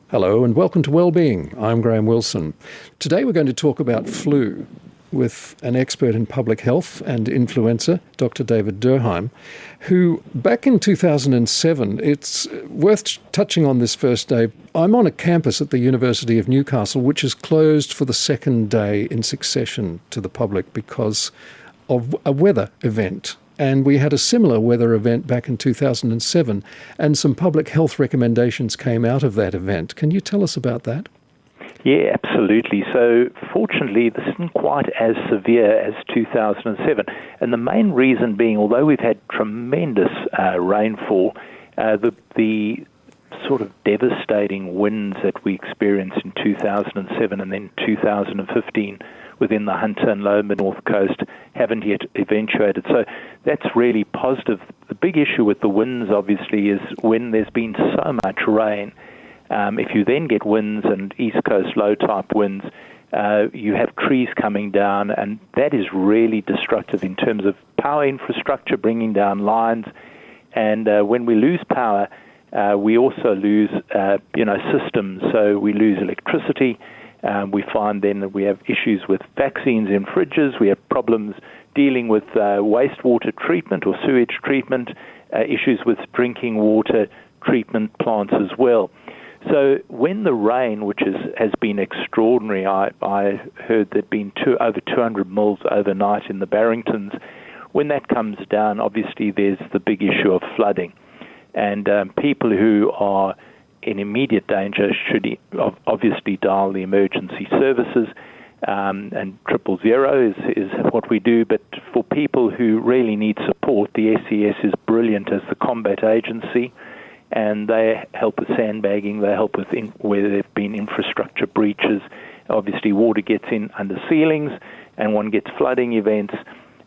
Hello and welcome to Wellbeing. I'm Graham Wilson. Today we're going to talk about flu with an expert in public health and influenza, Dr. David Durrheim, who back in 2007, it's worth touching on this first day. I'm on a campus at the University of Newcastle, which is closed for the second day in succession to the public because of a weather event. And we had a similar weather event back in 2007, and some public health recommendations came out of that event. Can you tell us about that? Yeah, absolutely. So fortunately, this isn't quite as severe as 2007. And the main reason being, although we've had tremendous rainfall, the sort of devastating winds that we experienced in 2007 and then 2015 within the Hunter and Lower North Coast haven't yet eventuated. So that's really positive. The big issue with the winds, obviously, is when there's been so much rain. If you then get winds and East Coast low-type winds, you have trees coming down, and that is really destructive in terms of power infrastructure, bringing down lines. And when we lose power, we also lose, systems. So we lose electricity. We find then that we have issues with vaccines in fridges. We have problems dealing with wastewater treatment or sewage treatment, issues with drinking water treatment plants as well. So when the rain, which has been extraordinary, I heard there'd been over 200 mils overnight in the Barringtons. When that comes down, obviously there's the big issue of flooding. And people who are in immediate danger should obviously dial the emergency services, and 000 is what we do. But for people who really need support, the SES is brilliant as the combat agency, and they help with sandbagging, they help with where there have been infrastructure breaches. Obviously, water gets in under ceilings, and one gets flooding events.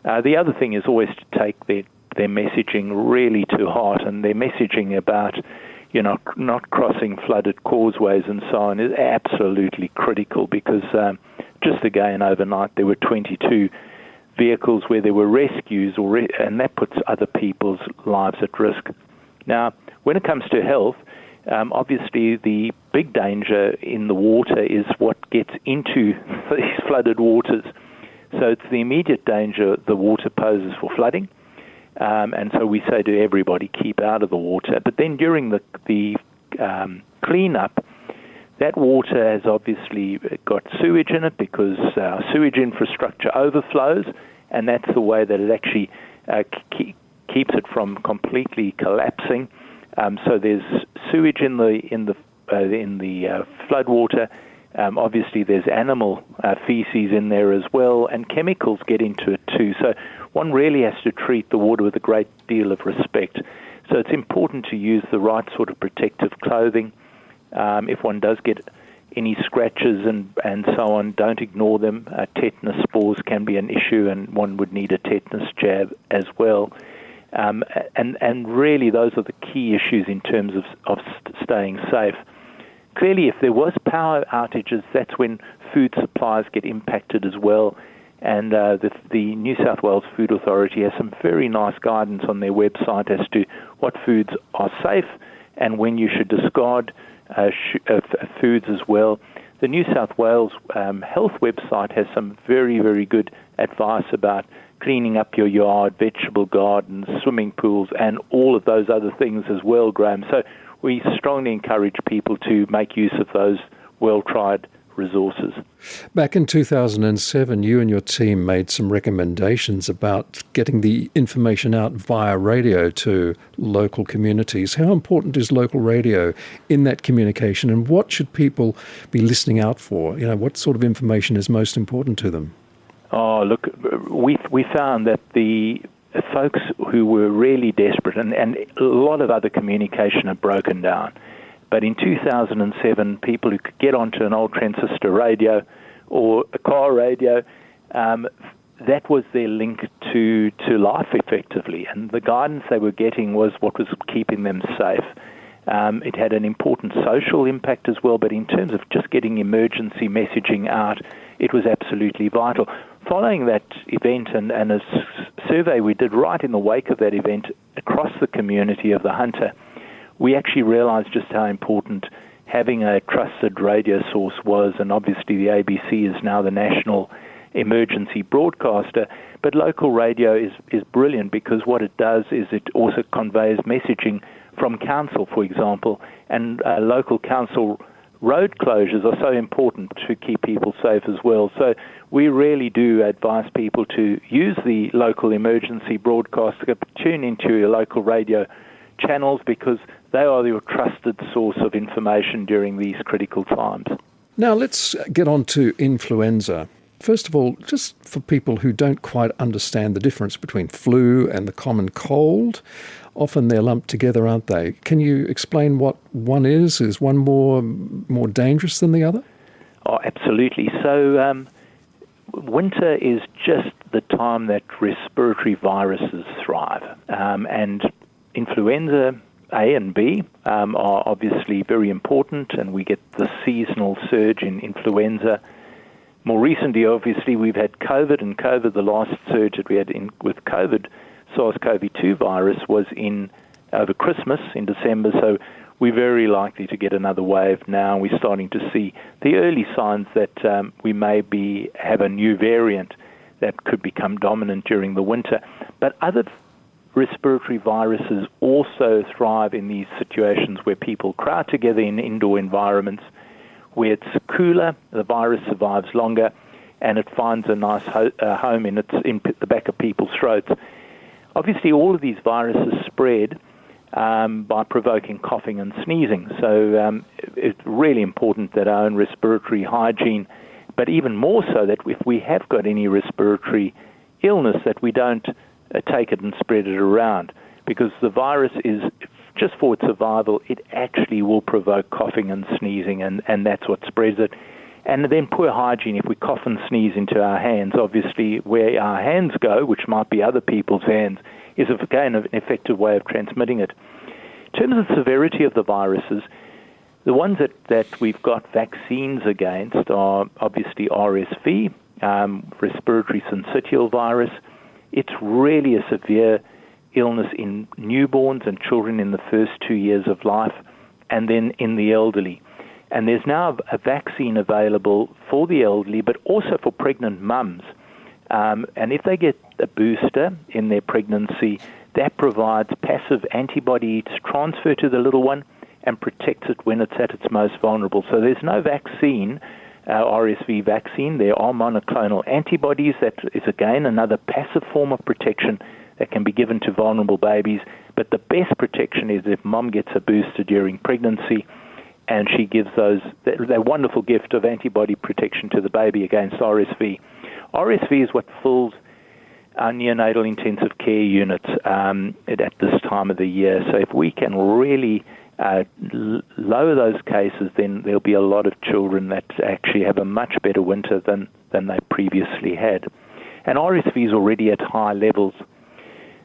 The other thing is always to take their messaging really to heart, and their messaging about not crossing flooded causeways and so on is absolutely critical, because just again overnight there were 22 vehicles where there were rescues, and that puts other people's lives at risk. Now, when it comes to health, obviously the big danger in the water is what gets into these flooded waters. So it's the immediate danger the water poses for flooding. And so we say to everybody, keep out of the water. But then during the cleanup, that water has obviously got sewage in it because sewage infrastructure overflows, and that's the way that it actually keeps it from completely collapsing. So there's sewage in the flood water. Obviously, there's animal feces in there as well, and chemicals get into it too. So one really has to treat the water with a great deal of respect. So it's important to use the right sort of protective clothing. If one does get any scratches and so on, don't ignore them. Tetanus spores can be an issue, and one would need a tetanus jab as well. And really, those are the key issues in terms of staying safe. Clearly, if there was power outages, that's when food supplies get impacted as well. And the New South Wales Food Authority has some very nice guidance on their website as to what foods are safe and when you should discard foods as well. The New South Wales Health website has some very, very good advice about cleaning up your yard, vegetable gardens, swimming pools, and all of those other things as well, Graham. So we strongly encourage people to make use of those well-tried resources. Back in 2007, you and your team made some recommendations about getting the information out via radio to local communities. How important is local radio in that communication, and what should people be listening out for? What sort of information is most important to them? Oh, look, we found that the folks who were really desperate, and a lot of other communication had broken down. But in 2007, people who could get onto an old transistor radio or a car radio, that was their link to life effectively. And the guidance they were getting was what was keeping them safe. It had an important social impact as well, but in terms of just getting emergency messaging out, it was absolutely vital. Following that event and a survey we did right in the wake of that event across the community of the Hunter, we actually realized just how important having a trusted radio source was, and obviously the ABC is now the national emergency broadcaster, but local radio is brilliant because what it does is it also conveys messaging from council, for example, and local council road closures are so important to keep people safe as well. So we really do advise people to use the local emergency broadcaster, tune into your local radio channels because they are your trusted source of information during these critical times. Now let's get on to influenza. First of all, just for people who don't quite understand the difference between flu and the common cold, often they're lumped together, aren't they? Can you explain what one is? Is one more dangerous than the other? Oh, absolutely. So winter is just the time that respiratory viruses thrive. And influenza A and B are obviously very important, and we get the seasonal surge in influenza. More recently, obviously, we've had COVID, and COVID, the last surge that we had with COVID, SARS-CoV-2 virus, was over Christmas in December, so we're very likely to get another wave now. We're starting to see the early signs that we may have a new variant that could become dominant during the winter. But other respiratory viruses also thrive in these situations where people crowd together in indoor environments, where it's cooler, the virus survives longer, and it finds a nice home in the back of people's throats. Obviously, all of these viruses spread by provoking coughing and sneezing. So it's really important that our own respiratory hygiene, but even more so that if we have got any respiratory illness, that we don't take it and spread it around, because the virus is, just for its survival, it actually will provoke coughing and sneezing, and that's what spreads it. And then poor hygiene, if we cough and sneeze into our hands, obviously where our hands go, which might be other people's hands, is again an effective way of transmitting it. In terms of the severity of the viruses, the ones that we've got vaccines against are obviously RSV, respiratory syncytial virus. It's really a severe illness in newborns and children in the first 2 years of life, and then in the elderly. And there's now a vaccine available for the elderly, but also for pregnant mums. And if they get a booster in their pregnancy, that provides passive antibody transfer to the little one and protects it when it's at its most vulnerable. So there's no vaccine, RSV vaccine. There are monoclonal antibodies. That is, again, another passive form of protection that can be given to vulnerable babies. But the best protection is if mom gets a booster during pregnancy, and she gives that wonderful gift of antibody protection to the baby against RSV. RSV is what fills our neonatal intensive care units at this time of the year. So if we can really lower those cases, then there'll be a lot of children that actually have a much better winter than they previously had. And RSV is already at high levels.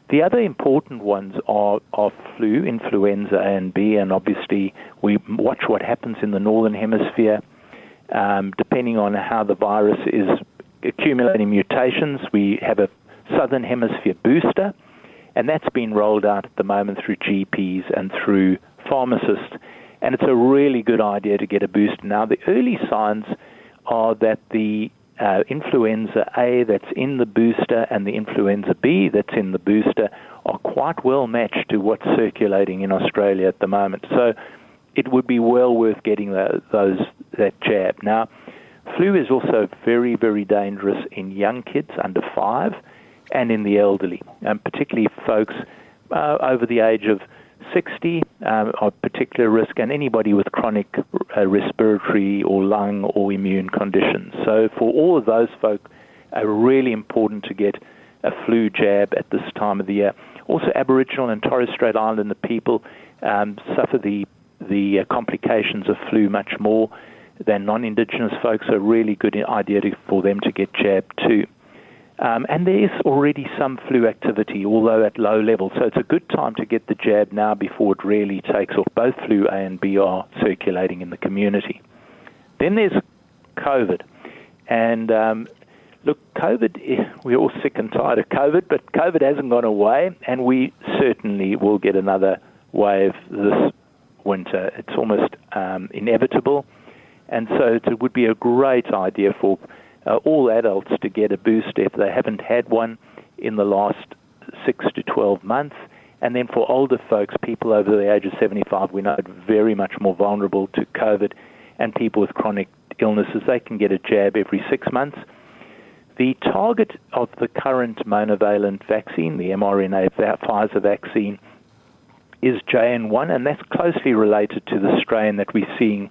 The other important ones are flu, influenza A and B, and obviously we watch what happens in the Northern Hemisphere. Depending on how the virus is accumulating mutations, we have a Southern Hemisphere booster, and that's been rolled out at the moment through GPs and through pharmacists, and it's a really good idea to get a booster. Now, the early signs are that the influenza A that's in the booster and the influenza B that's in the booster are quite well matched to what's circulating in Australia at the moment. So it would be well worth getting that jab. Now, flu is also very, very dangerous in young kids under 5 and in the elderly, and particularly folks over the age of 60 are particular risk, and anybody with chronic respiratory or lung or immune conditions. So for all of those folk, really important to get a flu jab at this time of the year. Also, Aboriginal and Torres Strait Islander people suffer the complications of flu much more than non-Indigenous folks, so really good idea for them to get jabbed too. And there is already some flu activity, although at low levels. So it's a good time to get the jab now before it really takes off. Both flu A and B are circulating in the community. Then there's COVID. And look, COVID, we're all sick and tired of COVID, but COVID hasn't gone away, and we certainly will get another wave this winter. It's almost inevitable. And so it would be a great idea for all adults to get a booster if they haven't had one in the last 6 to 12 months. And then for older folks, people over the age of 75, we know are very much more vulnerable to COVID, and people with chronic illnesses, they can get a jab every 6 months. The target of the current monovalent vaccine, the mRNA Pfizer vaccine, is JN1, and that's closely related to the strain that we're seeing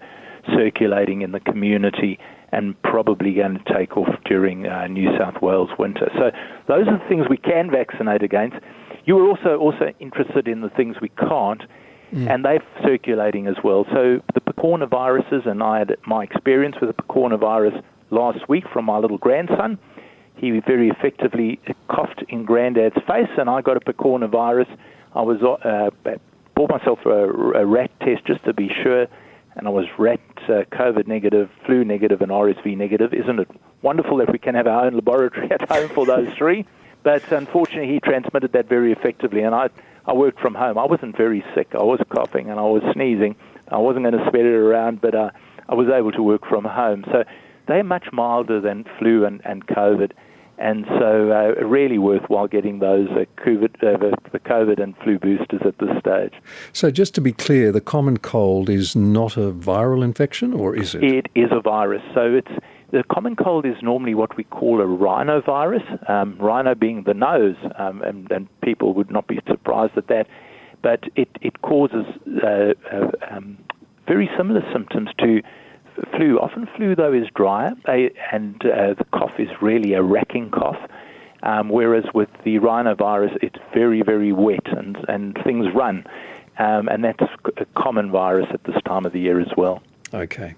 circulating in the community and probably going to take off during New South Wales winter. So those are the things we can vaccinate against. You were also interested in the things we can't, and they're circulating as well. So the picornaviruses, and I had my experience with the picornavirus last week from my little grandson. He very effectively coughed in Granddad's face, and I got a picornavirus. I was bought myself a rat test just to be sure, and I was rat COVID negative, flu negative, and RSV negative. Isn't it wonderful that we can have our own laboratory at home for those three? But unfortunately, he transmitted that very effectively, and I worked from home. I wasn't very sick. I was coughing and I was sneezing. I wasn't going to spread it around, but I was able to work from home. So they're much milder than flu and COVID, and so really worthwhile getting those the COVID and flu boosters at this stage. So just to be clear, the common cold is not a viral infection, or is it? It is a virus. So the common cold is normally what we call a rhinovirus, rhino being the nose, and people would not be surprised at that. But it causes very similar symptoms to flu. Often flu, though, is drier, and the cough is really a racking cough, whereas with the rhinovirus, it's very, very wet and things run. And that's a common virus at this time of the year as well. Okay.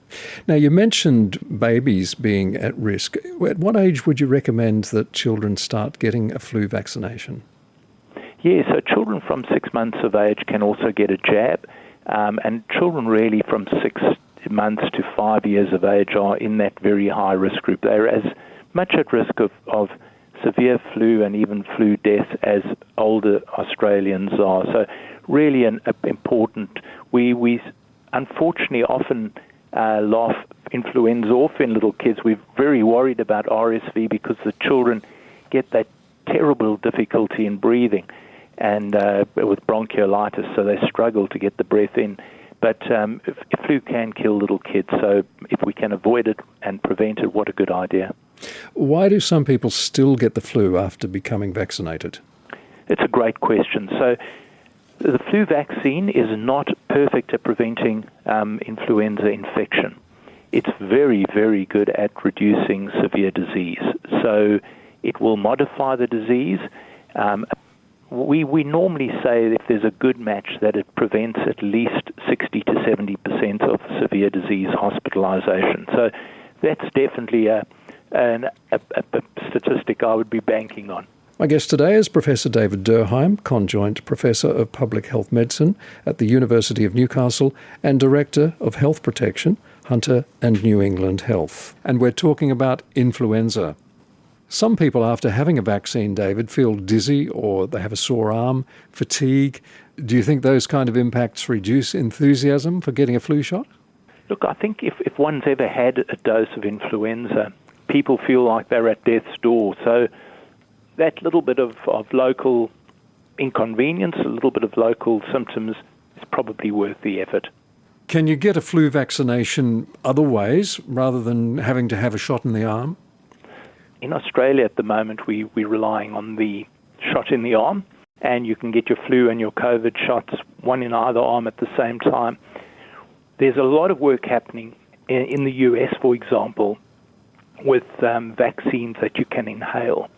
Now, you mentioned babies being at risk. At what age would you recommend that children start getting a flu vaccination? Yeah, so children from 6 months of age can also get a jab, and children really from 6 months to 5 years of age are in that very high risk group. They're as much at risk of severe flu and even flu death as older Australians are. So really important. We unfortunately often laugh influenza off in little kids. We're very worried about RSV because the children get that terrible difficulty in breathing and with bronchiolitis, so they struggle to get the breath in. But flu can kill little kids, so if we can avoid it and prevent it, what a good idea. Why do some people still get the flu after becoming vaccinated? It's a great question. So the flu vaccine is not perfect at preventing influenza infection. It's very, very good at reducing severe disease. So it will modify the disease. We normally say if there's a good match that it prevents at least 60 to 70% of severe disease hospitalization. So that's definitely a statistic I would be banking on. My guest today is Professor David Durrheim, Conjoint Professor of Public Health Medicine at the University of Newcastle and Director of Health Protection, Hunter and New England Health. And we're talking about influenza. Some people, after having a vaccine, David, feel dizzy or they have a sore arm, fatigue. Do you think those kind of impacts reduce enthusiasm for getting a flu shot? Look, I think if one's ever had a dose of influenza, people feel like they're at death's door. So that little bit of local inconvenience, a little bit of local symptoms is probably worth the effort. Can you get a flu vaccination other ways rather than having to have a shot in the arm? In Australia at the moment, we're relying on the shot in the arm, and you can get your flu and your COVID shots, one in either arm at the same time. There's a lot of work happening in the US, for example, with vaccines that you can inhale.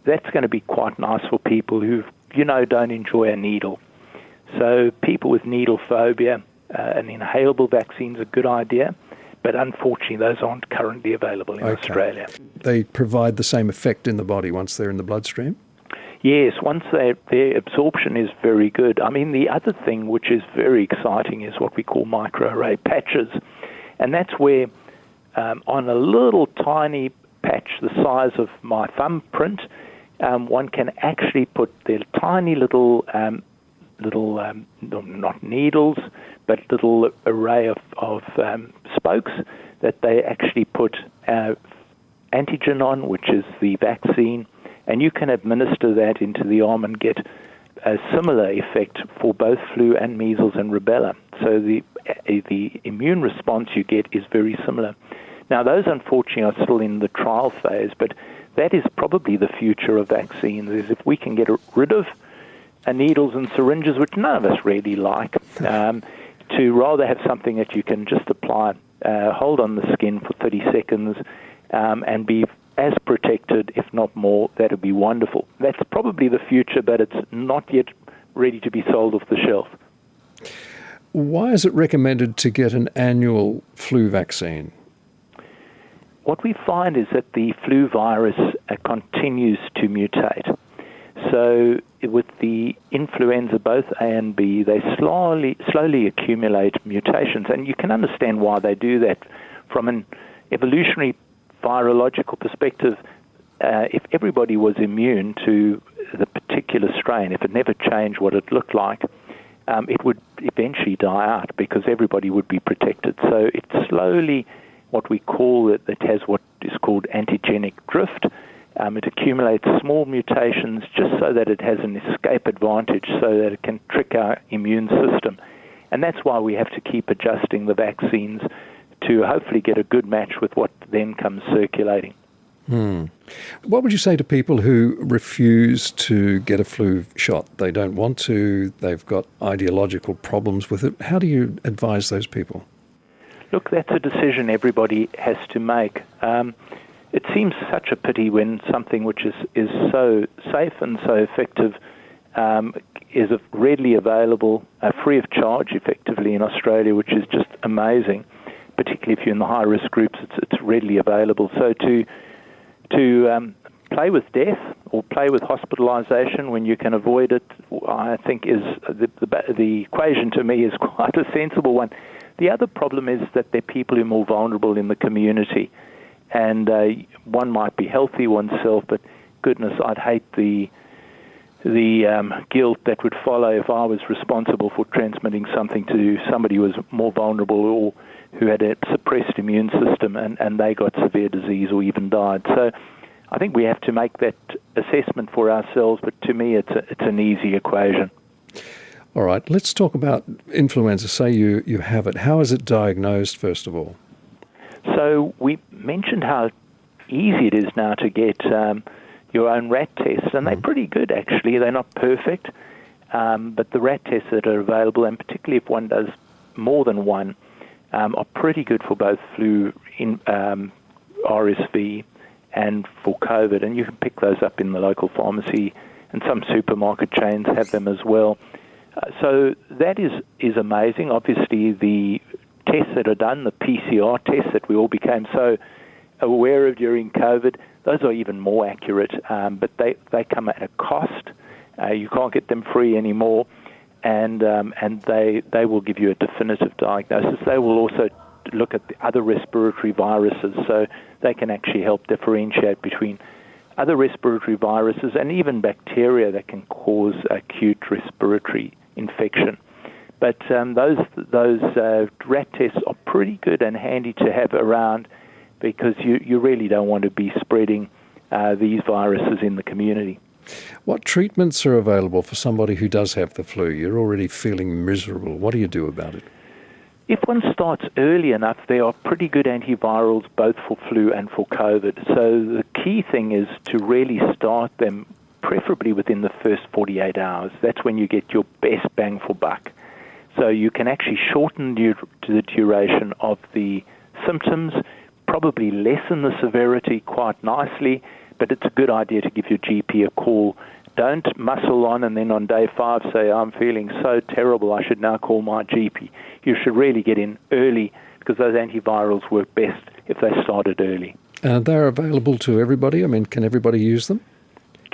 That's going to be quite nice for people who, don't enjoy a needle. So people with needle phobia, an inhalable vaccine is a good idea. But unfortunately, those aren't currently available in Australia. They provide the same effect in the body once they're in the bloodstream? Yes, once their absorption is very good. I mean, the other thing which is very exciting is what we call microarray patches. And that's where on a little tiny patch the size of my thumbprint, one can actually put their tiny little not needles, but little array of spokes that they actually put antigen on, which is the vaccine, and you can administer that into the arm and get a similar effect for both flu and measles and rubella. So the immune response you get is very similar. Now, those unfortunately are still in the trial phase, but that is probably the future of vaccines, is if we can get rid of needles and syringes, which none of us really like, to rather have something that you can just apply, hold on the skin for 30 seconds, and be as protected, if not more. That would be wonderful. That's probably the future, but it's not yet ready to be sold off the shelf. Why is it recommended to get an annual flu vaccine? What we find is that the flu virus continues to mutate. So with the influenza, both A and B, they slowly accumulate mutations. And you can understand why they do that. From an evolutionary virological perspective, if everybody was immune to the particular strain, if it never changed what it looked like, it would eventually die out because everybody would be protected. So it's slowly, what we call it has what is called antigenic drift. It accumulates small mutations just so that it has an escape advantage, so that it can trick our immune system. And that's why we have to keep adjusting the vaccines to hopefully get a good match with what then comes circulating. What would you say to people who refuse to get a flu shot? They don't want to, they've got ideological problems with it. How do you advise those people? Look, that's a decision everybody has to make. It seems such a pity when something which is so safe and so effective is readily available, free of charge, effectively, in Australia, which is just amazing. Particularly if you're in the high-risk groups, it's readily available. So to play with death or play with hospitalisation when you can avoid it, I think is the equation to me is quite a sensible one. The other problem is that there are people who are more vulnerable in the community, and one might be healthy oneself, but goodness, I'd hate the guilt that would follow if I was responsible for transmitting something to somebody who was more vulnerable or who had a suppressed immune system and they got severe disease or even died. So I think we have to make that assessment for ourselves, but to me it's an easy equation. All right, let's talk about influenza. Say you have it. How is it diagnosed, first of all? So we mentioned how easy it is now to get your own rat tests, and they're pretty good, actually. They're not perfect, but the rat tests that are available, and particularly if one does more than one, are pretty good for both flu, RSV, and for COVID, and you can pick those up in the local pharmacy, and some supermarket chains have them as well. So that is amazing. Obviously, the tests that are done, the PCR tests that we all became so aware of during COVID, those are even more accurate, but they come at a cost. You can't get them free anymore, and they will give you a definitive diagnosis. They will also look at the other respiratory viruses, so they can actually help differentiate between other respiratory viruses and even bacteria that can cause acute respiratory infection. But those rat tests are pretty good and handy to have around, because you really don't want to be spreading these viruses in the community. What treatments are available for somebody who does have the flu? You're already feeling miserable. What do you do about it? If one starts early enough, there are pretty good antivirals both for flu and for COVID. So the key thing is to really start them preferably within the first 48 hours. That's when you get your best bang for buck. So you can actually shorten the duration of the symptoms, probably lessen the severity quite nicely, but it's a good idea to give your GP a call. Don't muscle on and then on day 5 say, I'm feeling so terrible, I should now call my GP. You should really get in early, because those antivirals work best if they started early. They're available to everybody? I mean, can everybody use them?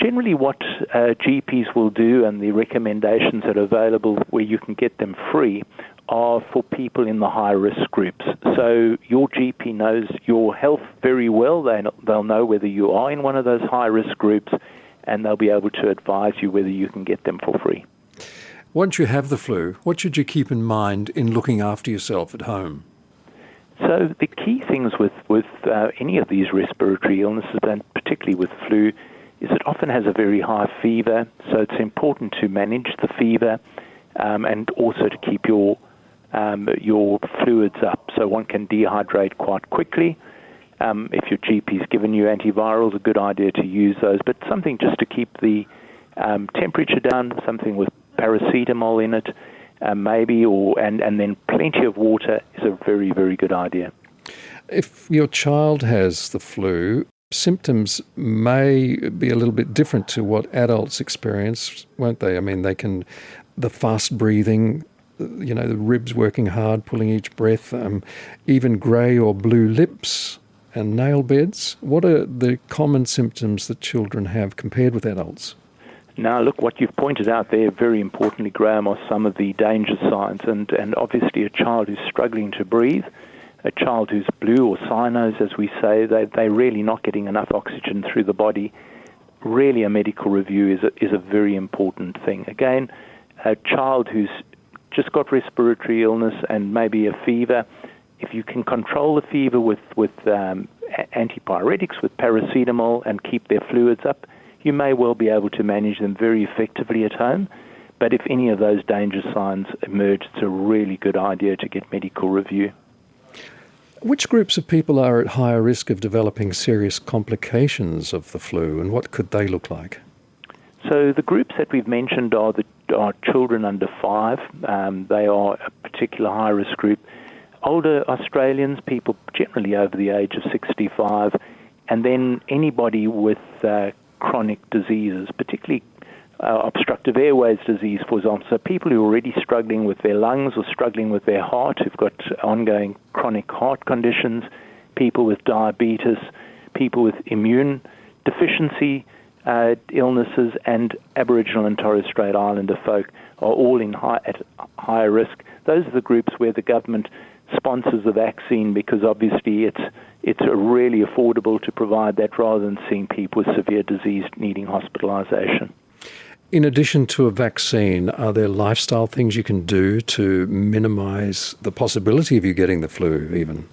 Generally what GPs will do, and the recommendations that are available where you can get them free, are for people in the high-risk groups. So your GP knows your health very well. They'll know whether you are in one of those high-risk groups, and they'll be able to advise you whether you can get them for free. Once you have the flu, what should you keep in mind in looking after yourself at home? So the key things with any of these respiratory illnesses, and particularly with flu, is it often has a very high fever. So it's important to manage the fever and also to keep your fluids up, so one can dehydrate quite quickly. If your GP's given you antivirals, a good idea to use those, but something just to keep the temperature down, something with paracetamol in it, maybe, and then plenty of water is a very, very good idea. If your child has the flu, symptoms may be a little bit different to what adults experience, won't they? I mean, the fast breathing, the ribs working hard, pulling each breath, even grey or blue lips and nail beds. What are the common symptoms that children have compared with adults? Now, look, what you've pointed out there, very importantly, Graham, are some of the danger signs. And obviously a child who's struggling to breathe, a child who's blue or cynos, as we say, they're really not getting enough oxygen through the body. Really a medical review is a very important thing. Again, a child who's just got respiratory illness and maybe a fever, if you can control the fever with antipyretics, with paracetamol, and keep their fluids up, you may well be able to manage them very effectively at home. But if any of those danger signs emerge, it's a really good idea to get medical review. Which groups of people are at higher risk of developing serious complications of the flu, and what could they look like? So the groups that we've mentioned are children under 5. They are a particular high-risk group. Older Australians, people generally over the age of 65, and then anybody with chronic diseases, particularly obstructive airways disease, for example. So people who are already struggling with their lungs or struggling with their heart, who've got ongoing chronic heart conditions, people with diabetes, people with immune deficiency illnesses, and Aboriginal and Torres Strait Islander folk are all at higher risk. Those are the groups where the government sponsors the vaccine, because obviously it's really affordable to provide that rather than seeing people with severe disease needing hospitalisation. In addition to a vaccine, are there lifestyle things you can do to minimise the possibility of you getting the flu even?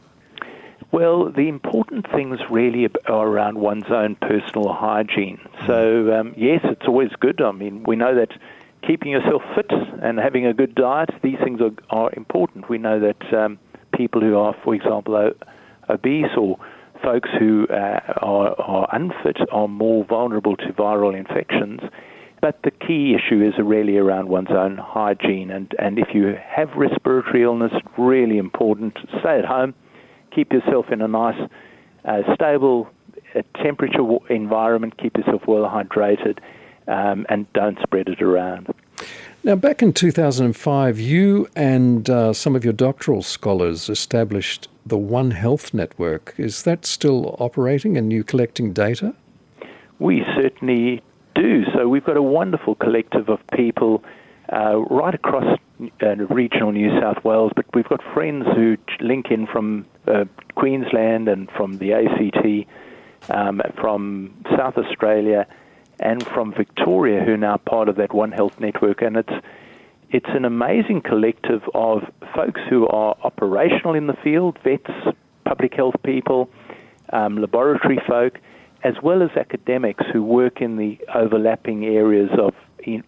Well, the important things really are around one's own personal hygiene. So, yes, it's always good. I mean, we know that keeping yourself fit and having a good diet, these things are important. We know that people who are, for example, obese or folks who are unfit are more vulnerable to viral infections. But the key issue is really around one's own hygiene. And if you have respiratory illness, really important, stay at home, keep yourself in a nice, stable temperature environment, keep yourself well hydrated, and don't spread it around. Now, back in 2005, you and some of your doctoral scholars established the One Health Network. Is that still operating and you collecting data? We certainly do. So we've got a wonderful collective of people right across regional New South Wales, but we've got friends who link in from Queensland and from the ACT, from South Australia, and from Victoria, who are now part of that One Health Network. And it's an amazing collective of folks who are operational in the field, vets, public health people, laboratory folk, as well as academics who work in the overlapping areas of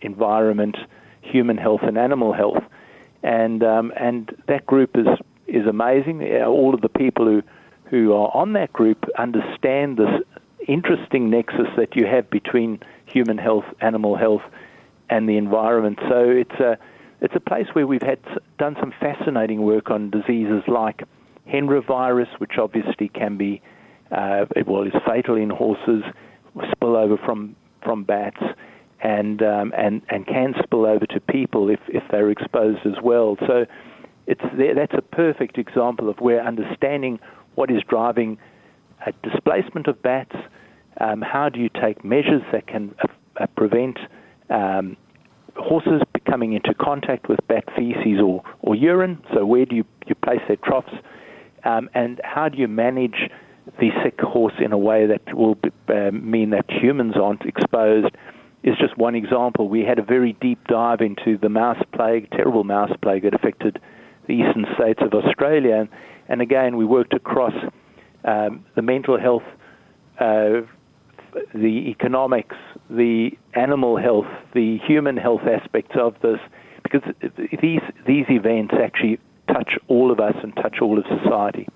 environment, human health, and animal health. And that group is amazing. All of the people who are on that group understand this interesting nexus that you have between human health, animal health, and the environment. So it's a place where we've done some fascinating work on diseases like Hendra virus, which obviously can be is fatal in horses, spill over from bats, and can spill over to people if they're exposed as well. So that's a perfect example of where understanding what is driving a displacement of bats, how do you take measures that can prevent horses coming into contact with bat feces or urine, so where do you place their troughs, and how do you manage the sick horse in a way that will mean that humans aren't exposed, is just one example. We had a very deep dive into the mouse plague, terrible mouse plague that affected the eastern states of Australia. And again, we worked across the mental health, the economics, the animal health, the human health aspects of this, because these events actually touch all of us and touch all of society.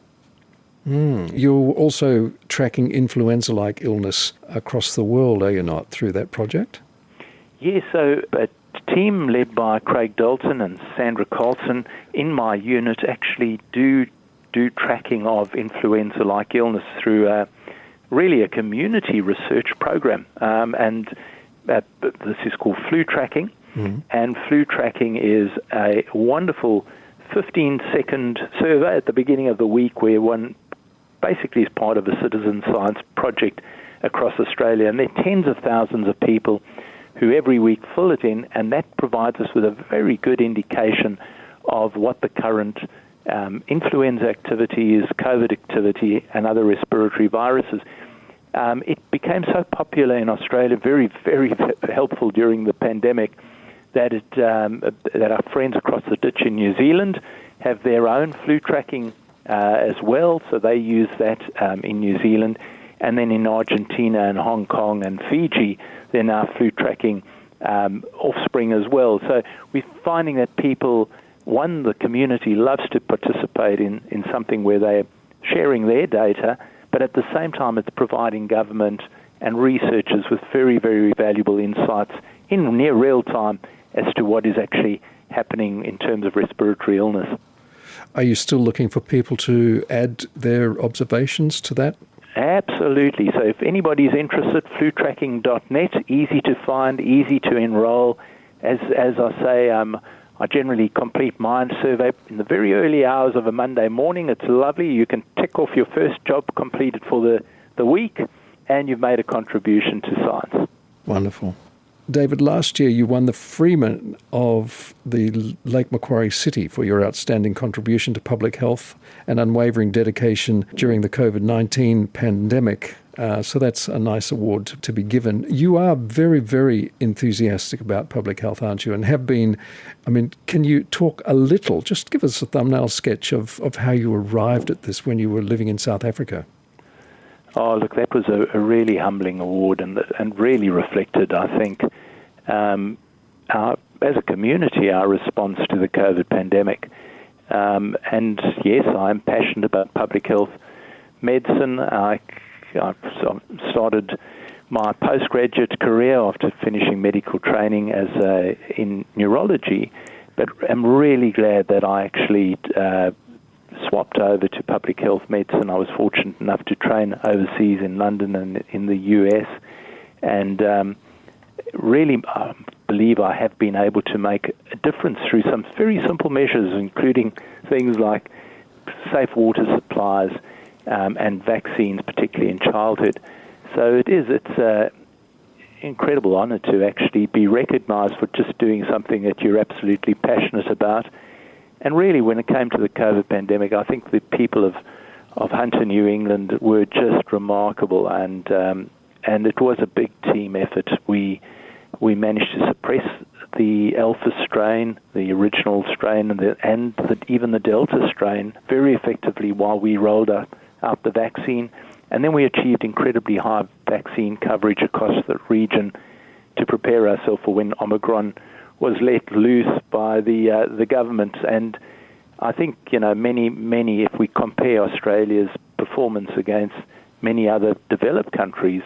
You're also tracking influenza-like illness across the world, are you not, through that project? Yes, so a team led by Craig Dalton and Sandra Carlson in my unit actually do tracking of influenza-like illness through really a community research program. And this is called flu tracking. And flu tracking is a wonderful 15-second survey at the beginning of the week where one basically is part of a citizen science project across Australia. And there are tens of thousands of people who every week fill it in, and that provides us with a very good indication of what the current influenza activity is, COVID activity, and other respiratory viruses. It became so popular in Australia, very, very helpful during the pandemic, that our friends across the ditch in New Zealand have their own flu tracking as well, so they use that in New Zealand. And then in Argentina and Hong Kong and Fiji, they're now flu tracking offspring as well. So we're finding that people, one, the community loves to participate in something where they're sharing their data, but at the same time it's providing government and researchers with very, very valuable insights in near real time as to what is actually happening in terms of respiratory illness. Are you still looking for people to add their observations to that? Absolutely. So if anybody's interested, flutracking.net, easy to find, easy to enroll. As I say, I generally complete my survey in the very early hours of a Monday morning. It's lovely. You can tick off your first job completed for the week, and you've made a contribution to science. Wonderful. David, last year you won the Freeman of the Lake Macquarie City for your outstanding contribution to public health and unwavering dedication during the COVID-19 pandemic. So that's a nice award to be given. You are very, very enthusiastic about public health, aren't you? And have been. I mean, can you talk a little, just give us a thumbnail sketch of how you arrived at this when you were living in South Africa? Oh, look, that was a really humbling award and really reflected, I think, as a community, our response to the COVID pandemic. And yes, I'm passionate about public health medicine. I've started my postgraduate career after finishing medical training in neurology, but I'm really glad that I actually swapped over to public health medicine. I was fortunate enough to train overseas in London and in the US, and really believe I have been able to make a difference through some very simple measures, including things like safe water supplies and vaccines, particularly in childhood. So it's an incredible honor to actually be recognized for just doing something that you're absolutely passionate about. And really, when it came to the COVID pandemic, I think the people of Hunter, New England were just remarkable, and it was a big team effort. We managed to suppress the Alpha strain, the original strain, and even the Delta strain very effectively while we rolled out the vaccine. And then we achieved incredibly high vaccine coverage across the region to prepare ourselves for when Omicron was let loose by the government. And I think, many, if we compare Australia's performance against many other developed countries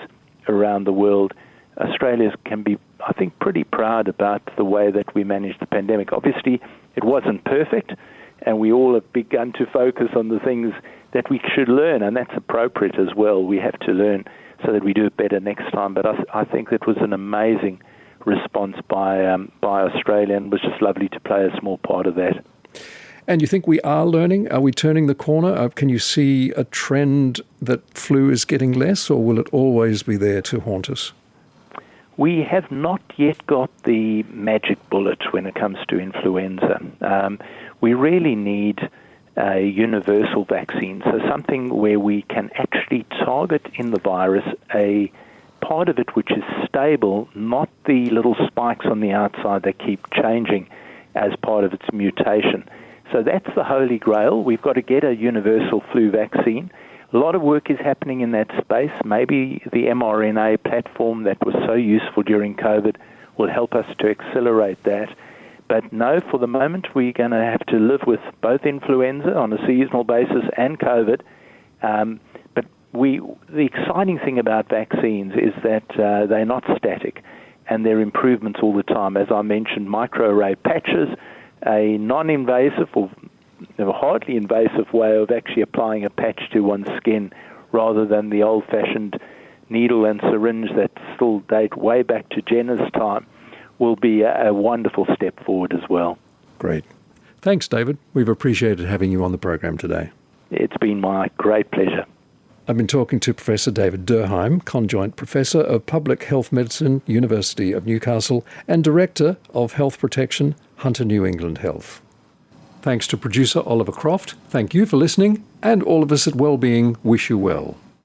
around the world, Australia can be, I think, pretty proud about the way that we managed the pandemic. Obviously, it wasn't perfect, and we all have begun to focus on the things that we should learn, and that's appropriate as well. We have to learn so that we do it better next time. But I think it was an amazing response by Australia, and it was just lovely to play a small part of that. And you think we are learning? Are we turning the corner? Can you see a trend that flu is getting less, or will it always be there to haunt us? We have not yet got the magic bullet when it comes to influenza. We really need a universal vaccine, so something where we can actually target in the virus a part of it which is stable, not the little spikes on the outside that keep changing as part of its mutation. So that's the holy grail. We've got to get a universal flu vaccine. A lot of work is happening in that space. Maybe the mRNA platform that was so useful during COVID will help us to accelerate that. But no, for the moment, we're going to have to live with both influenza on a seasonal basis and COVID. But the exciting thing about vaccines is that they're not static, and they're improvements all the time. As I mentioned, microarray patches, a non-invasive or hardly invasive way of actually applying a patch to one's skin rather than the old-fashioned needle and syringe that still date way back to Jenner's time, will be a wonderful step forward as well. Great. Thanks, David. We've appreciated having you on the program today. It's been my great pleasure. I've been talking to Professor David Durrheim, Conjoint Professor of Public Health Medicine, University of Newcastle, and Director of Health Protection, Hunter New England Health. Thanks to producer Oliver Croft. Thank you for listening, and all of us at Wellbeing wish you well.